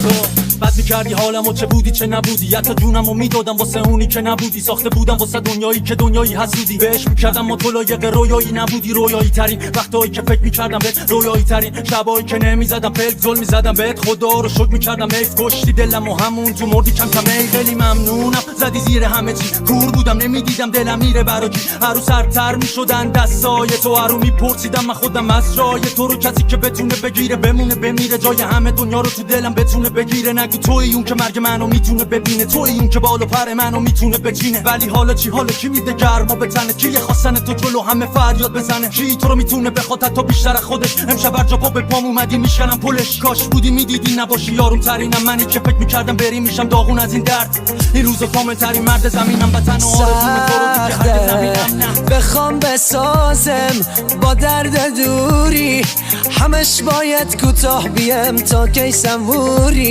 تو بد میکردی حالمو، چه بودی چه نبودی، حتی جونمو میدادم واسه اونی که نبودی. ساخته بودم واسه دنیایی که دنیایی حسودی بهش میکردم، ما تو لایق رویایی نبودی. رویایی ترین وقتایی که فکر میکردم بهت، رویایی ترین شبایی که نمیزدم پلک زل میزدم بهت. خدا رو شکر میکردم حیف کشتی دلمو، همون تو مردی کم کم. خیلی ممنونم زدی زیر همه چی، کور بودم نمیدیدم دلم میره براکی. هر روز سرتر میشدن دستای تو، هر رو میپرسیدم من خودم از جای تو رو. کسی که بتونه بگیره بمونه بمیره، جای همه دنیا رو تو دلم بتونه بگیره. نگو توی اون که مرگ منو میتونه ببینه، توی اون که بالا پر منو میتونه بچینه. ولی حالا چی، حالا کی میده گرما به تنه، کی خواستن تو جلو همه فریاد بزنه، کی تو رو میتونه بخواد حتی بیشتر از خودش. امشب هر جا پا به پام اومدی میشکنم پلش. کاش بودی میدیدی نباشی یارم ترینم، منی که فکر میکردم بری میشم داغون از این درد. این روزا کامل ترین مرد زمینم، وطن و آرزوم تو رو دیگه هرگز نبینم. بخوام بسازم با درد دوری، همش باید کوتاه بیم تا کی صبوری.